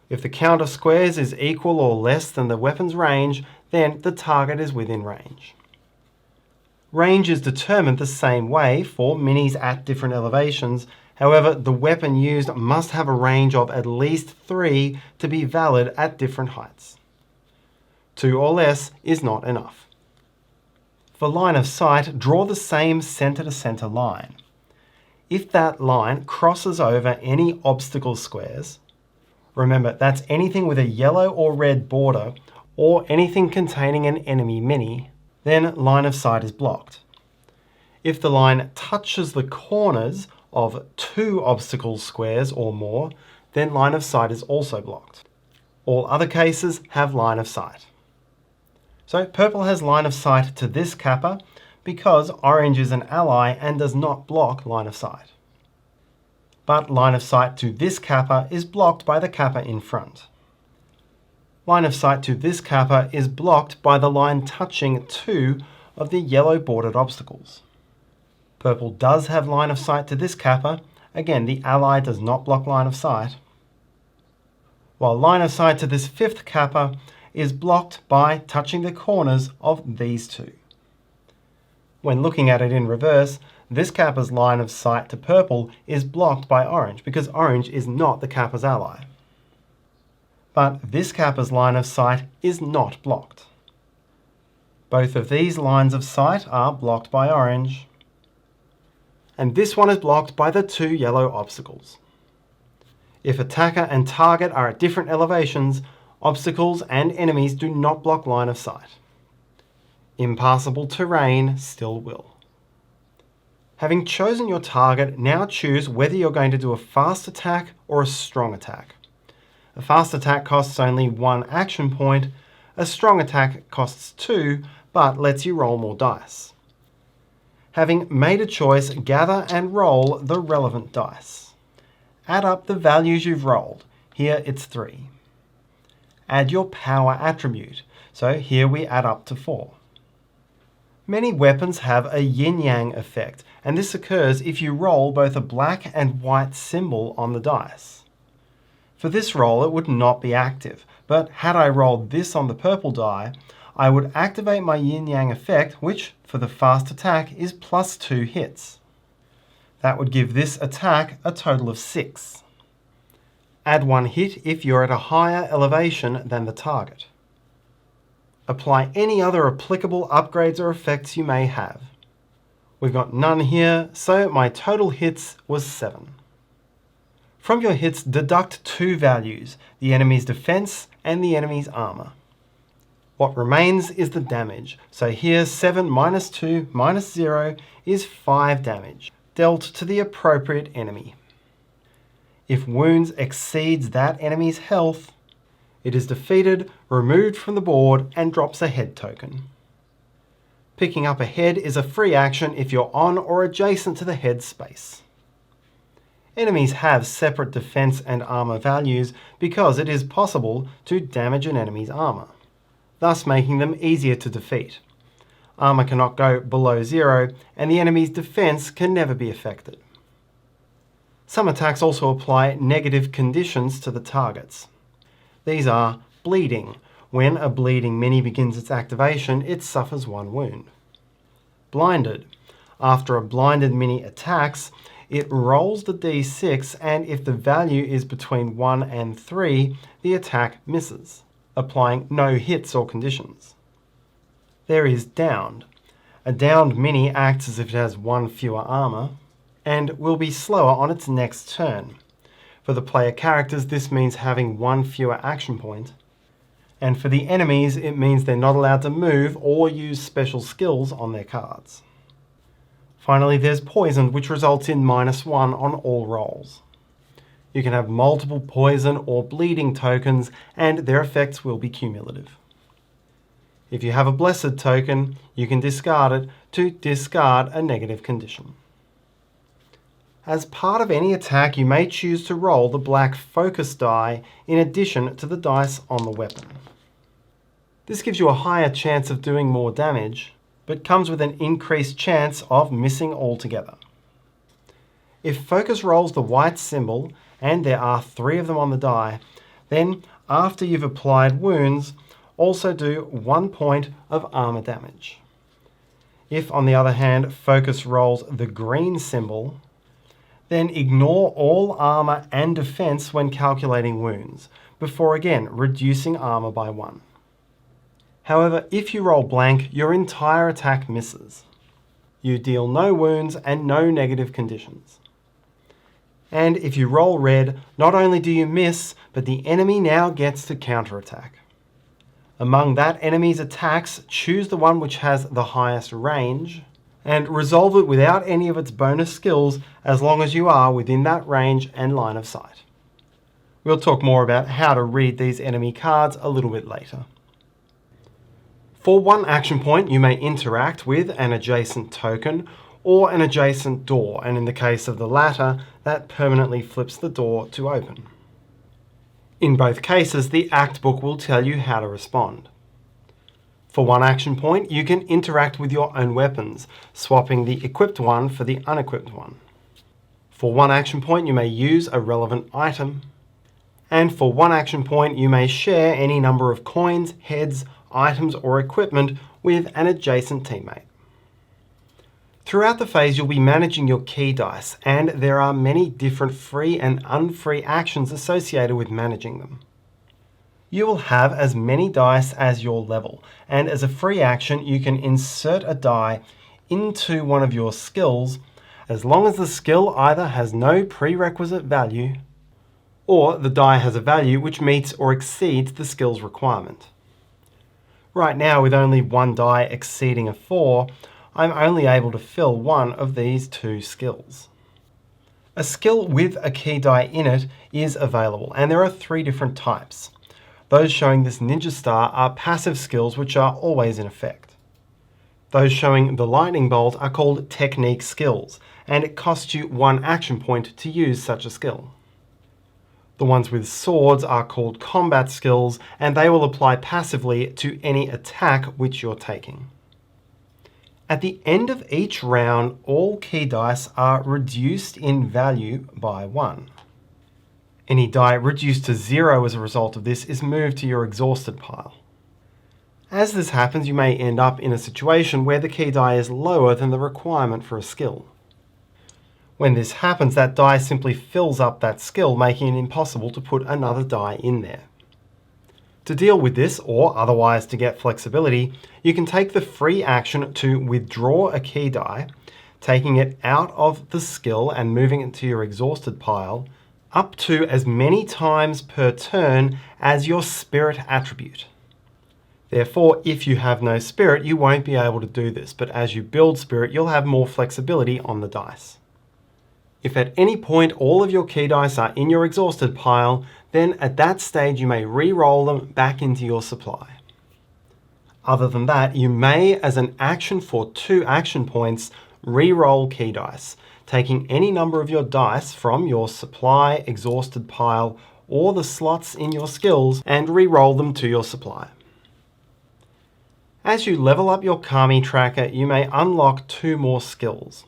If the count of squares is equal or less than the weapon's range, then the target is within range. Range is determined the same way for minis at different elevations. However, the weapon used must have a range of at least 3 to be valid at different heights. 2 or less is not enough. For line of sight, draw the same center-to-center line. If that line crosses over any obstacle squares, remember that's anything with a yellow or red border or anything containing an enemy mini, then line of sight is blocked. If the line touches the corners of 2 obstacle squares or more, then line of sight is also blocked. All other cases have line of sight. So purple has line of sight to this kappa because orange is an ally and does not block line of sight. But line of sight to this kappa is blocked by the kappa in front. Line of sight to this kappa is blocked by the line touching 2 of the yellow bordered obstacles. Purple does have line of sight to this kappa. Again, the ally does not block line of sight. While line of sight to this 5th kappa is blocked by touching the corners of these 2. When looking at it in reverse, this kappa's line of sight to purple is blocked by orange because orange is not the kappa's ally. But this kappa's line of sight is not blocked. Both of these lines of sight are blocked by orange, and this one is blocked by the 2 yellow obstacles. If attacker and target are at different elevations, obstacles and enemies do not block line of sight. Impassable terrain still will. Having chosen your target, now choose whether you're going to do a fast attack or a strong attack. A fast attack costs only 1 action point, a strong attack costs 2, but lets you roll more dice. Having made a choice, gather and roll the relevant dice. Add up the values you've rolled. Here it's 3. Add your power attribute, so here we add up to 4. Many weapons have a yin-yang effect, and this occurs if you roll both a black and white symbol on the dice. For this roll it would not be active, but had I rolled this on the purple die, I would activate my yin-yang effect, which for the fast attack is plus 2 hits. That would give this attack a total of 6. Add 1 hit if you're at a higher elevation than the target. Apply any other applicable upgrades or effects you may have. We've got none here, so my total hits was 7. From your hits, deduct 2 values, the enemy's defense and the enemy's armor. What remains is the damage, so here 7 minus 2 minus 0 is 5 damage, dealt to the appropriate enemy. If wounds exceeds that enemy's health, it is defeated, removed from the board, and drops a head token. Picking up a head is a free action if you're on or adjacent to the head space. Enemies have separate defense and armor values because it is possible to damage an enemy's armor, thus making them easier to defeat. Armor cannot go below 0, and the enemy's defense can never be affected. Some attacks also apply negative conditions to the targets. These are bleeding. When a bleeding mini begins its activation, it suffers 1 wound. Blinded. After a blinded mini attacks, it rolls the d6, and if the value is between 1 and 3, the attack misses, applying no hits or conditions. There is downed. A downed mini acts as if it has 1 fewer armor, and will be slower on its next turn. For the player characters, this means having 1 fewer action point, and for the enemies, it means they're not allowed to move or use special skills on their cards. Finally, there's poisoned, which results in -1 on all rolls. You can have multiple poison or bleeding tokens, and their effects will be cumulative. If you have a blessed token, you can discard it to discard a negative condition. As part of any attack, you may choose to roll the black focus die in addition to the dice on the weapon. This gives you a higher chance of doing more damage, but comes with an increased chance of missing altogether. If focus rolls the white symbol, and there are 3 of them on the die, then after you've applied wounds, also do 1 point of armor damage. If, on the other hand, focus rolls the green symbol, then ignore all armor and defense when calculating wounds, before again reducing armor by 1. However, if you roll blank, your entire attack misses. You deal no wounds and no negative conditions. And if you roll red, not only do you miss, but the enemy now gets to counterattack. Among that enemy's attacks, choose the one which has the highest range, and resolve it without any of its bonus skills as long as you are within that range and line of sight. We'll talk more about how to read these enemy cards a little bit later. For 1 action point, you may interact with an adjacent token or an adjacent door, and in the case of the latter, that permanently flips the door to open. In both cases, the Act Book will tell you how to respond. For 1 action point, you can interact with your own weapons, swapping the equipped one for the unequipped one. For 1 action point, you may use a relevant item. And for 1 action point, you may share any number of coins, heads, items, or equipment with an adjacent teammate. Throughout the phase, you'll be managing your key dice, and there are many different free and unfree actions associated with managing them. You will have as many dice as your level, and as a free action, you can insert a die into one of your skills as long as the skill either has no prerequisite value or the die has a value which meets or exceeds the skill's requirement. Right now, with only one die exceeding a 4, I'm only able to fill one of these two skills. A skill with a key die in it is available, and there are 3 different types. Those showing this ninja star are passive skills which are always in effect. Those showing the lightning bolt are called technique skills, and it costs you 1 action point to use such a skill. The ones with swords are called combat skills, and they will apply passively to any attack which you're taking. At the end of each round, all key dice are reduced in value by 1. Any die reduced to 0 as a result of this is moved to your exhausted pile. As this happens, you may end up in a situation where the key die is lower than the requirement for a skill. When this happens, that die simply fills up that skill, making it impossible to put another die in there. To deal with this, or otherwise to get flexibility, you can take the free action to withdraw a key die, taking it out of the skill and moving it to your exhausted pile, up to as many times per turn as your spirit attribute. Therefore, if you have no spirit, you won't be able to do this, but as you build spirit, you'll have more flexibility on the dice. If at any point all of your key dice are in your exhausted pile, then at that stage you may re-roll them back into your supply. Other than that, you may, as an action for 2 action points, re-roll key dice, taking any number of your dice from your supply exhausted pile or the slots in your skills and re-roll them to your supply. As you level up your Kami tracker, you may unlock 2 more skills.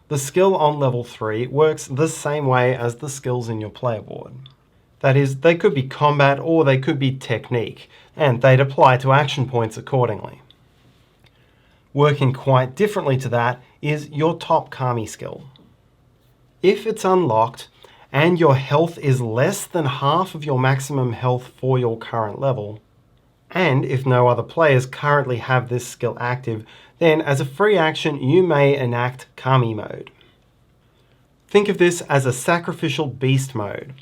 The skill on level 3 works the same way as the skills in your player board. That is, they could be combat or they could be technique, and they'd apply to action points accordingly. Working quite differently to that is your top Kami skill. If it's unlocked and your health is less than half of your maximum health for your current level, and if no other players currently have this skill active, then as a free action you may enact Kami mode. Think of this as a sacrificial beast mode.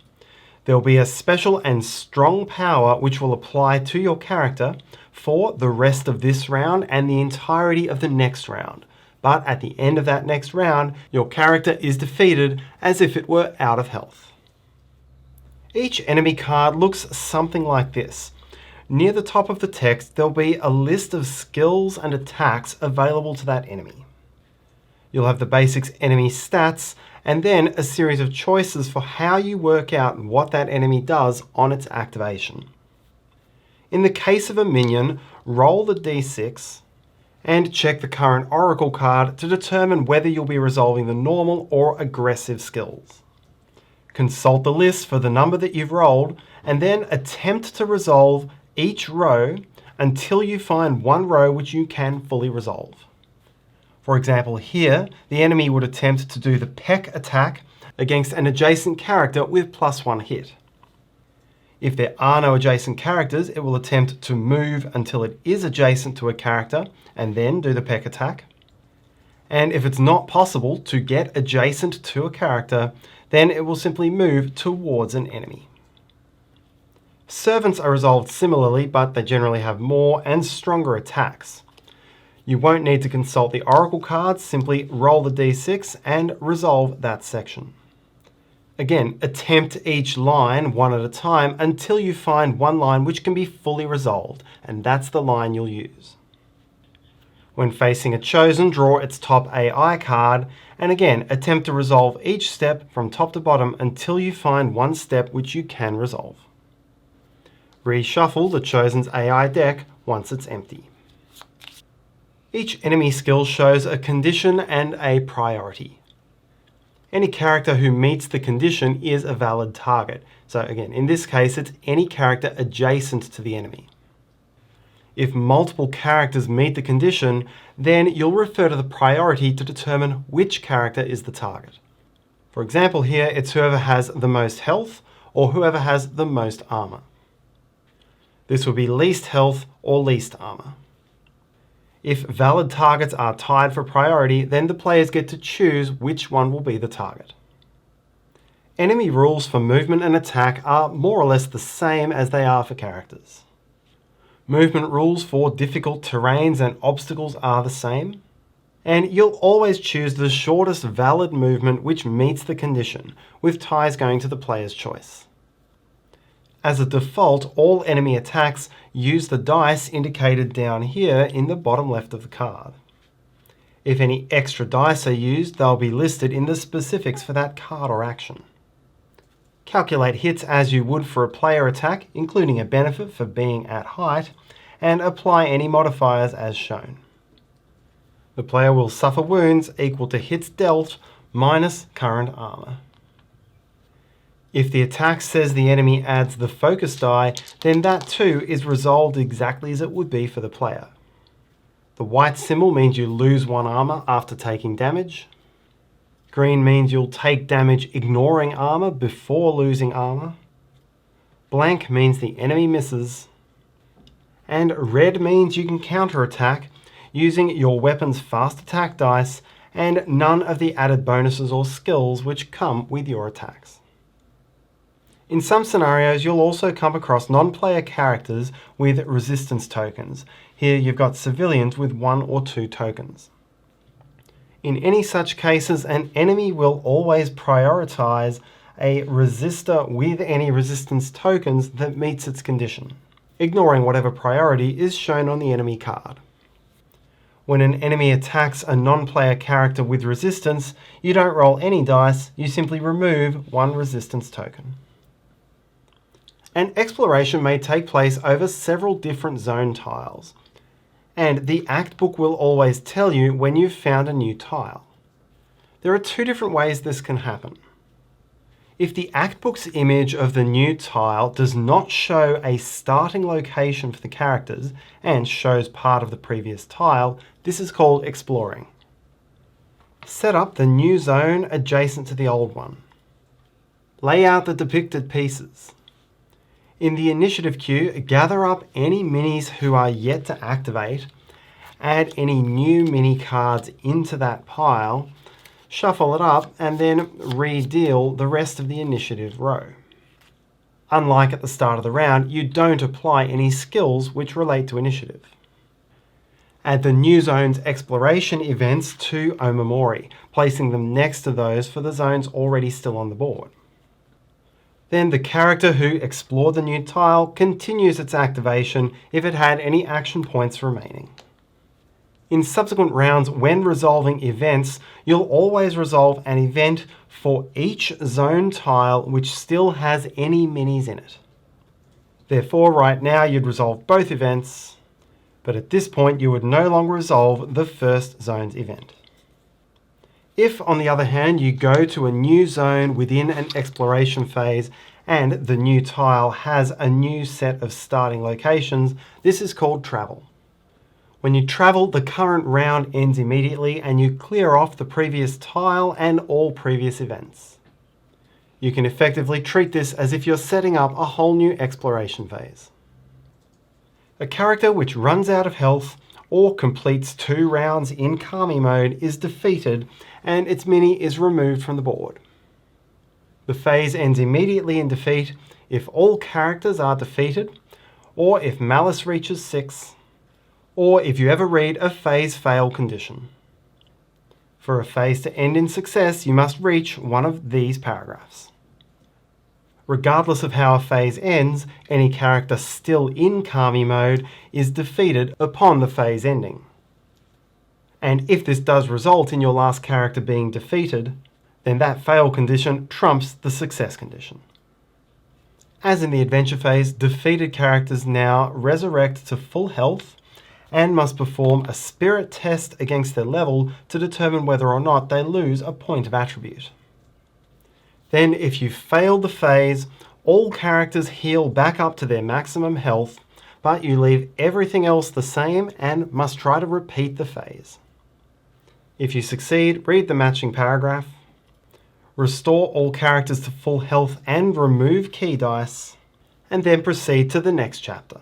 There will be a special and strong power which will apply to your character for the rest of this round and the entirety of the next round. But at the end of that next round, your character is defeated as if it were out of health. Each enemy card looks something like this. Near the top of the text, there'll be a list of skills and attacks available to that enemy. You'll have the basics enemy stats, and then a series of choices for how you work out what that enemy does on its activation. In the case of a minion, roll the d6 and check the current oracle card to determine whether you'll be resolving the normal or aggressive skills. Consult the list for the number that you've rolled, and then attempt to resolve each row until you find one row which you can fully resolve. For example, here, the enemy would attempt to do the peck attack against an adjacent character with +1 hit. If there are no adjacent characters, it will attempt to move until it is adjacent to a character and then do the peck attack. And if it's not possible to get adjacent to a character, then it will simply move towards an enemy. Servants are resolved similarly, but they generally have more and stronger attacks. You won't need to consult the oracle cards, simply roll the d6 and resolve that section. Again, attempt each line one at a time until you find one line which can be fully resolved, and that's the line you'll use. When facing a chosen, draw its top AI card, and again, attempt to resolve each step from top to bottom until you find one step which you can resolve. Reshuffle the chosen's AI deck once it's empty. Each enemy skill shows a condition and a priority. Any character who meets the condition is a valid target. So again, in this case, it's any character adjacent to the enemy. If multiple characters meet the condition, then you'll refer to the priority to determine which character is the target. For example, here it's whoever has the most health or whoever has the most armor. This will be least health or least armor. If valid targets are tied for priority, then the players get to choose which one will be the target. Enemy rules for movement and attack are more or less the same as they are for characters. Movement rules for difficult terrains and obstacles are the same, and you'll always choose the shortest valid movement which meets the condition, with ties going to the player's choice. As a default, all enemy attacks use the dice indicated down here in the bottom left of the card. If any extra dice are used, they'll be listed in the specifics for that card or action. Calculate hits as you would for a player attack, including a benefit for being at height, and apply any modifiers as shown. The player will suffer wounds equal to hits dealt minus current armor. If the attack says the enemy adds the focus die, then that too is resolved exactly as it would be for the player. The white symbol means you lose 1 armor after taking damage. Green means you'll take damage ignoring armor before losing armor. Blank means the enemy misses. And red means you can counterattack using your weapon's fast attack dice and none of the added bonuses or skills which come with your attacks. In some scenarios, you'll also come across non-player characters with resistance tokens. Here you've got civilians with 1 or 2 tokens. In any such cases, an enemy will always prioritize a resistor with any resistance tokens that meets its condition, ignoring whatever priority is shown on the enemy card. When an enemy attacks a non-player character with resistance, you don't roll any dice, you simply remove 1 resistance token. An exploration may take place over several different zone tiles, and the Act Book will always tell you when you've found a new tile. There are 2 different ways this can happen. If the Act Book's image of the new tile does not show a starting location for the characters and shows part of the previous tile, this is called exploring. Set up the new zone adjacent to the old one. Lay out the depicted pieces. In the initiative queue, gather up any minis who are yet to activate, add any new mini cards into that pile, shuffle it up, and then re-deal the rest of the initiative row. Unlike at the start of the round, you don't apply any skills which relate to initiative. Add the new zone's exploration events to Omamori, placing them next to those for the zones already still on the board. Then the character who explored the new tile continues its activation if it had any action points remaining. In subsequent rounds, when resolving events, you'll always resolve an event for each zone tile which still has any minis in it. Therefore, right now you'd resolve both events, but at this point you would no longer resolve the first zone's event. If, on the other hand, you go to a new zone within an exploration phase and the new tile has a new set of starting locations, this is called travel. When you travel, the current round ends immediately and you clear off the previous tile and all previous events. You can effectively treat this as if you're setting up a whole new exploration phase. A character which runs out of health or completes 2 rounds in Kami mode is defeated and its mini is removed from the board. The phase ends immediately in defeat if all characters are defeated, or if Malice reaches 6, or if you ever read a phase fail condition. For a phase to end in success, you must reach one of these paragraphs. Regardless of how a phase ends, any character still in Kami mode is defeated upon the phase ending. And if this does result in your last character being defeated, then that fail condition trumps the success condition. As in the adventure phase, defeated characters now resurrect to full health and must perform a spirit test against their level to determine whether or not they lose a point of attribute. Then, if you failed the phase, all characters heal back up to their maximum health, but you leave everything else the same and must try to repeat the phase. If you succeed, read the matching paragraph, restore all characters to full health and remove key dice, and then proceed to the next chapter.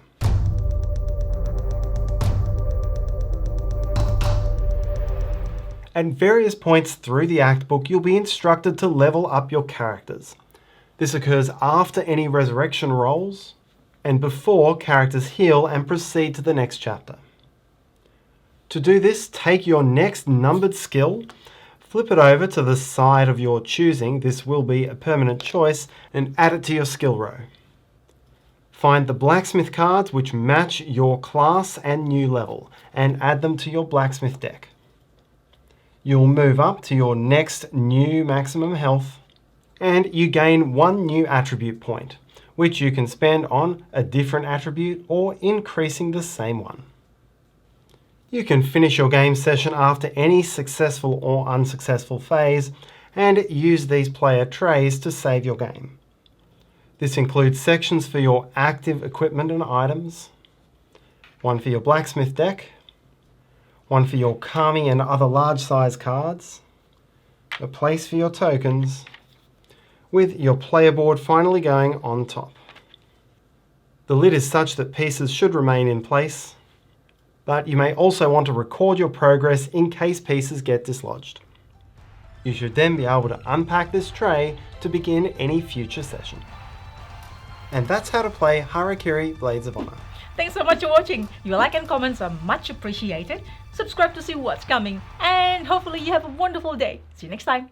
At various points through the Act Book, you'll be instructed to level up your characters. This occurs after any resurrection rolls and before characters heal and proceed to the next chapter. To do this, take your next numbered skill, flip it over to the side of your choosing, this will be a permanent choice, and add it to your skill row. Find the blacksmith cards which match your class and new level, and add them to your blacksmith deck. You'll move up to your next new maximum health, and you gain one new attribute point, which you can spend on a different attribute or increasing the same one. You can finish your game session after any successful or unsuccessful phase and use these player trays to save your game. This includes sections for your active equipment and items, one for your blacksmith deck, one for your kami and other large size cards, a place for your tokens, with your player board finally going on top. The lid is such that pieces should remain in place, but you may also want to record your progress in case pieces get dislodged. You should then be able to unpack this tray to begin any future session. And that's how to play Harakiri Blades of Honor. Thanks so much for watching. Your like and comments are much appreciated. Subscribe to see what's coming, and hopefully you have a wonderful day. See you next time.